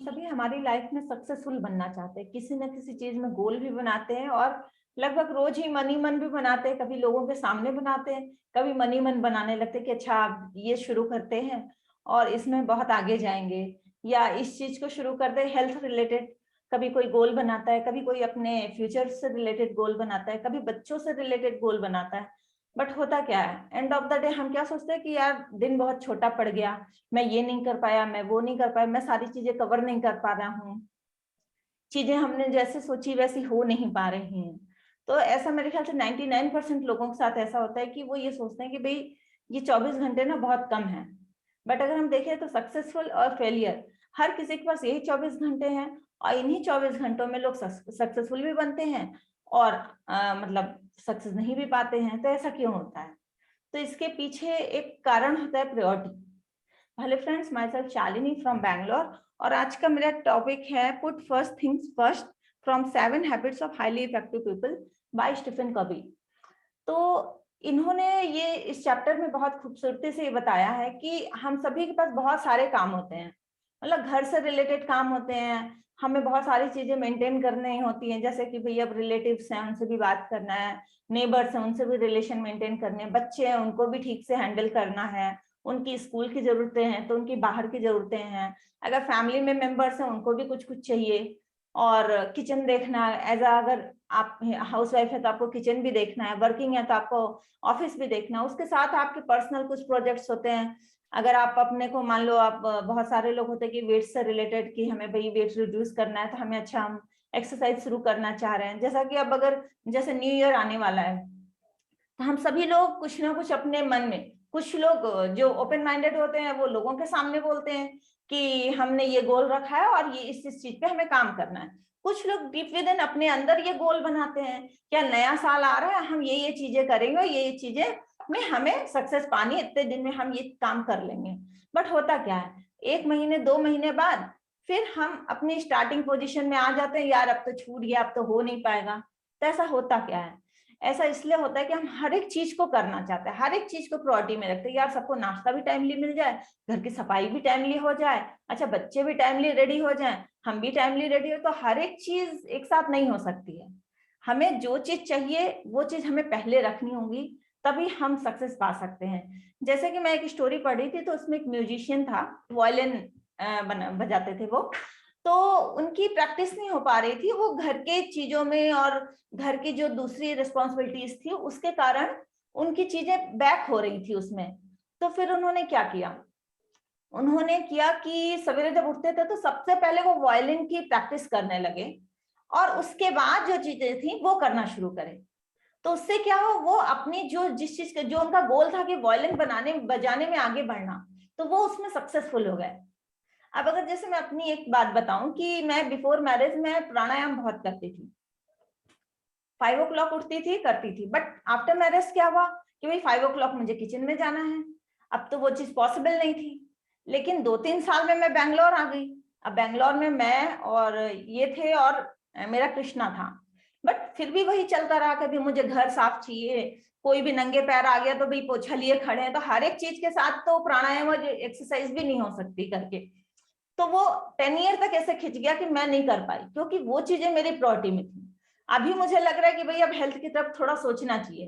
सभी हमारी लाइफ में सक्सेसफुल बनना चाहते हैं, किसी न किसी चीज में गोल भी बनाते हैं और लगभग रोज ही मन ही मन भी बनाते हैं। कभी लोगों के सामने बनाते हैं, कभी मन ही मन बनाने लगते हैं कि अच्छा आप ये शुरू करते हैं और इसमें बहुत आगे जाएंगे, या इस चीज को शुरू करते हैं हेल्थ रिलेटेड। कभी कोई गोल बनाता है, कभी कोई अपने फ्यूचर से रिलेटेड गोल बनाता है, कभी बच्चों से रिलेटेड गोल बनाता है। बट होता क्या है, एंड ऑफ द डे हम क्या सोचते हैं कि यार दिन बहुत छोटा पड़ गया, मैं ये नहीं कर पाया, मैं वो नहीं कर पाया, मैं सारी चीजें कवर नहीं कर पा रहा हूँ, चीजें हमने जैसे सोची वैसी हो नहीं पा रही हैं। तो ऐसा मेरे ख्याल से 99% लोगों के साथ ऐसा होता है कि वो ये सोचते हैं कि भाई ये 24 घंटे ना बहुत कम है। बट अगर हम देखें तो सक्सेसफुल और फेलियर हर किसी के पास यही 24 घंटे हैं, और इन्हीं 24 घंटों में लोग सक्सेसफुल भी बनते हैं और मतलब सक्सेस नहीं भी पाते हैं। तो ऐसा क्यों होता है? तो इसके पीछे एक कारण होता है priority. Hello friends, myself Shalini from Bangalore, और आज का मेरा टॉपिक है put first things first from 7 habits of highly effective people by Stephen Covey. तो इन्होंने ये इस चैप्टर में बहुत खूबसूरती से ये बताया है कि हम सभी के पास बहुत सारे काम होते हैं, मतलब घर से रिलेटेड काम होते हैं, हमें बहुत सारी चीजें मेंटेन करनी होती हैं, जैसे कि भैया अब रिलेटिव्स हैं उनसे भी बात करना है, नेबर्स हैं उनसे भी रिलेशन मेंटेन करने हैं, बच्चे हैं उनको भी ठीक से हैंडल करना है, उनकी स्कूल की जरूरतें हैं तो उनकी बाहर की जरूरतें हैं, अगर फैमिली में मेंबर्स हैं उनको भी कुछ कुछ चाहिए, और किचन देखना एज अगर आप हाउस वाइफ है तो आपको किचन भी देखना है, वर्किंग है तो आपको ऑफिस भी देखना है, उसके साथ आपके पर्सनल कुछ प्रोजेक्ट्स होते हैं। अगर आप अपने को मान लो, आप बहुत सारे लोग होते हैं कि वेट से रिलेटेड कि हमें भाई वेट रिड्यूस करना है, तो हमें अच्छा हम एक्सरसाइज शुरू करना चाह रहे हैं। जैसा कि अब अगर जैसे न्यू ईयर आने वाला है, तो हम सभी लोग कुछ ना कुछ अपने मन में, कुछ लोग जो ओपन माइंडेड होते हैं वो लोगों के सामने बोलते हैं कि हमने ये गोल रखा है और ये इस चीज पे हमें काम करना है। कुछ लोग डीप विद इन अपने अंदर ये गोल बनाते हैं, क्या नया साल आ रहा है हम ये चीजें करेंगे, ये चीजें में हमें सक्सेस पानी, इतने दिन में हम ये काम कर लेंगे। बट होता क्या है, 1 महीने 2 महीने बाद फिर हम अपनी स्टार्टिंग पोजीशन में आ जाते हैं, यार अब तो छूट गया, अब तो हो नहीं पाएगा। तो ऐसा होता क्या है? ऐसा इसलिए होता है कि हम हर एक चीज को करना चाहते हैं, हर एक चीज को प्रायोरिटी में रखते हैं, यार सबको नाश्ता भी टाइमली मिल जाए, घर की सफाई भी टाइमली हो जाए, अच्छा बच्चे भी टाइमली रेडी हो जाएं, हम भी टाइमली रेडी हो। तो हर एक चीज एक साथ नहीं हो सकती है। हमें जो चीज चाहिए वो चीज हमें पहले रखनी होगी, तभी हम सक्सेस पा सकते हैं। जैसे कि मैं एक स्टोरी पढ़ रही थी, तो उसमें एक म्यूजिशियन था, वायलिन बजाते थे वो। तो उनकी प्रैक्टिस नहीं हो पा रही थी, वो घर के चीजों में और घर की जो दूसरी रिस्पॉन्सिबिलिटीज थी उसके कारण उनकी चीजें बैक हो रही थी उसमें। तो फिर उन्होंने क्या किया, उन्होंने किया कि सवेरे जब उठते थे तो सबसे पहले वो वायलिन की प्रैक्टिस करने लगे, और उसके बाद जो चीजें थी वो करना शुरू करें। तो उससे क्या हो, वो अपनी जो जिस चीज के जो उनका गोल था कि वायलिन बनाने बजाने में आगे बढ़ना, तो वो उसमें सक्सेसफुल हो गए। अब अगर जैसे मैं अपनी एक बात बताऊं कि मैं बिफोर मैरिज में प्राणायाम बहुत करती थी, 5 o'clock उठती थी, करती थी। बट आफ्टर मैरिज क्या हुआ कि भाई 5 o'clock मुझे किचन में जाना है, अब तो वो चीज पॉसिबल नहीं थी। लेकिन 2-3 साल में मैं बैंगलोर आ गई। अब बैंगलोर में मैं और ये थे और मेरा कृष्णा था, बट फिर भी वही चलता रहा, कभी मुझे घर साफ चाहिए, कोई भी नंगे पैर आ गया तो भाई पोछा लिए खड़े हैं। तो हर एक चीज के साथ तो प्राणायाम और एक्सरसाइज भी नहीं हो सकती करके। तो वो 10 ईयर तक ऐसे खिंच गया कि मैं नहीं कर पाई, क्योंकि वो चीजें मेरी प्रायोरिटी में थी। अभी मुझे लग रहा है कि भाई अब हेल्थ की तरफ थोड़ा सोचना चाहिए।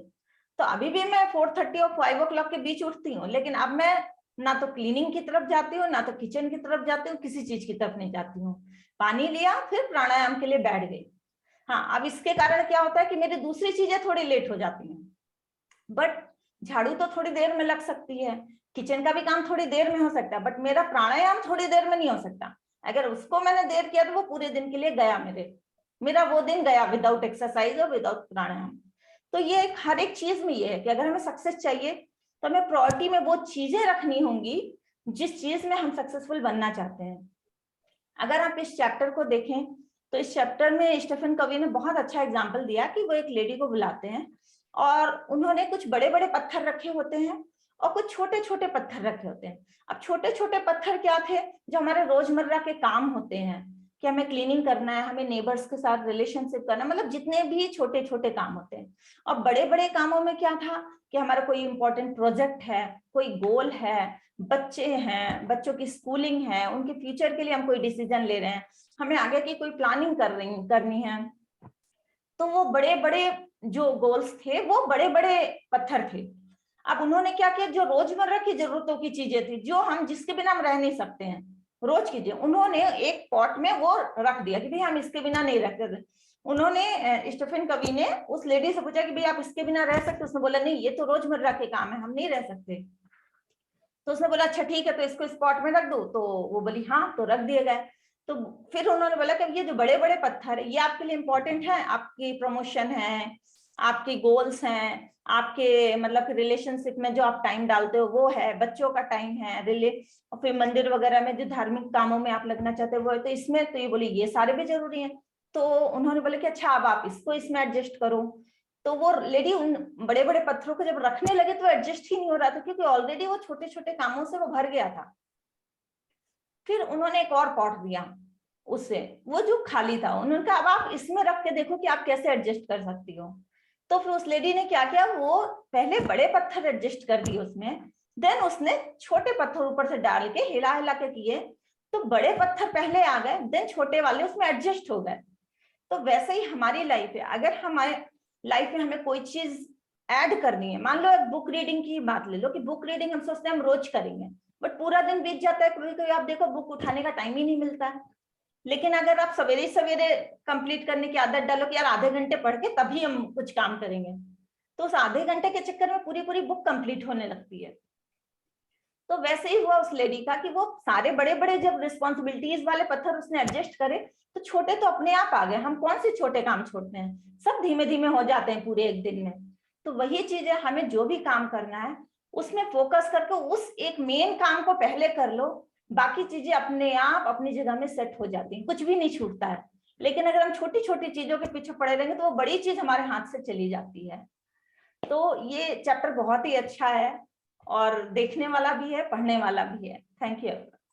तो अभी भी मैं 4:30 और 5 o'clock के बीच उठती हूँ, लेकिन अब मैं ना तो क्लीनिंग की तरफ जाती हूँ, ना तो किचन की तरफ जाती हूँ, किसी चीज की तरफ नहीं जाती हूँ। पानी लिया, फिर प्राणायाम के लिए बैठ गई। हाँ, अब इसके कारण क्या होता है कि मेरी दूसरी चीजें थोड़ी लेट हो जाती हैं। बट झाड़ू तो थोड़ी देर में लग सकती है, किचन का भी काम थोड़ी देर में हो सकता है, बट मेरा प्राणायाम थोड़ी देर में नहीं हो सकता। अगर उसको मैंने देर किया तो वो पूरे दिन के लिए गया, मेरा वो दिन गया विदाउट एक्सरसाइज और विदाउट प्राणायाम। तो ये हर एक चीज में ये है कि अगर हमें सक्सेस चाहिए तो हमें प्रायोरिटी में वो चीजें रखनी होंगी जिस चीज में हम सक्सेसफुल बनना चाहते हैं। अगर आप इस चैप्टर को देखें तो इस चैप्टर में स्टीफन कवी ने बहुत अच्छा एग्जाम्पल दिया कि वो एक लेडी को बुलाते हैं और उन्होंने कुछ बड़े बड़े पत्थर रखे होते हैं और कुछ छोटे छोटे पत्थर रखे होते हैं। अब छोटे छोटे पत्थर क्या थे, जो हमारे रोजमर्रा के काम होते हैं कि हमें क्लीनिंग करना है, हमें नेबर्स के साथ रिलेशनशिप करना, मतलब जितने भी छोटे छोटे काम होते हैं। और बड़े बड़े कामों में क्या था कि हमारा कोई इंपॉर्टेंट प्रोजेक्ट है, कोई गोल है, बच्चे हैं, बच्चों की स्कूलिंग है, उनके फ्यूचर के लिए हम कोई डिसीजन ले रहे हैं, हमें आगे की कोई प्लानिंग करनी है, तो वो बड़े बड़े जो गोल्स थे वो बड़े बड़े पत्थर थे। अब उन्होंने क्या किया, जो रोजमर्रा की जरूरतों की चीजें थी, जो हम जिसके बिना हम रह नहीं सकते हैं, रोज की चीजें, उन्होंने एक पॉट में वो रख दिया कि भाई हम इसके बिना नहीं रह सकते। उन्होंने स्टीफन कवी ने उस लेडी से पूछा कि भाई आप इसके बिना रह सकते? उसने बोला नहीं, ये तो रोजमर्रा के काम है, हम नहीं रह सकते। तो उसने बोला अच्छा ठीक है, तो इसको स्पॉट में रख दो। तो वो बोली हाँ, तो रख दिए गए। तो फिर उन्होंने बोला कि ये जो बड़े बड़े पत्थर है ये आपके लिए इंपॉर्टेंट है, आपकी प्रमोशन है, आपकी गोल्स हैं, आपके मतलब रिलेशनशिप में जो आप टाइम डालते हो वो है, बच्चों का टाइम है, और फिर मंदिर वगैरह में जो धार्मिक कामों में आप लगना चाहते हो वो है, तो इसमें तो ये बोली ये सारे भी जरूरी है। तो उन्होंने बोला कि अच्छा अब आप इसको इसमें एडजस्ट करो। तो वो लेडी उन बड़े बड़े पत्थरों को जब रखने लगे तो एडजस्ट ही नहीं हो रहा था, क्योंकि ऑलरेडी वो छोटे छोटे कामों से वो भर गया था। फिर उन्होंने एक और पॉट दिया उससे, वो जो खाली था, उन्होंने कहा अब आप इसमें रख के देखो कि आप कैसे एडजस्ट कर सकती हो। तो फिर उस लेडी ने क्या किया, वो पहले बड़े पत्थर एडजस्ट कर दिए उसमें, देन उसने छोटे पत्थर ऊपर से डाल के हिला हिला के किए, तो बड़े पत्थर पहले आ गए, देन छोटे वाले उसमें एडजस्ट हो गए। तो वैसे ही हमारी लाइफ है, अगर हमारे लाइफ में हमें कोई चीज ऐड करनी है, मान लो एक बुक रीडिंग की बात ले लो कि बुक रीडिंग हम सोचते हैं हम रोज करेंगे, बट पूरा दिन बीत जाता है, कभी कभी आप देखो बुक उठाने का टाइम ही नहीं मिलता है। लेकिन अगर आप सवेरे सवेरे कंप्लीट करने की आदत डालो कि यार आधे घंटे पढ़ के तभी हम कुछ काम करेंगे, तो उस आधे घंटे के चक्कर में पूरी पूरी बुक कंप्लीट होने लगती है। तो वैसे ही हुआ उस लेडी का कि वो सारे बड़े बड़े जब रिस्पॉन्सिबिलिटीज वाले पत्थर उसने एडजस्ट करे, तो छोटे तो अपने आप आ गए। हम कौन से छोटे काम छोड़ते हैं, सब धीमे धीमे हो जाते हैं पूरे एक दिन में। तो वही चीज है, हमें जो भी काम करना है उसमें फोकस करके उस एक मेन काम को पहले कर लो, बाकी चीजें अपने आप अपनी जगह में सेट हो जाती हैं, कुछ भी नहीं छूटता है। लेकिन अगर हम छोटी छोटी चीजों के पीछे पड़े रहेंगे तो वो बड़ी चीज हमारे हाथ से चली जाती है। तो ये चैप्टर बहुत ही अच्छा है और देखने वाला भी है, पढ़ने वाला भी है। Thank you.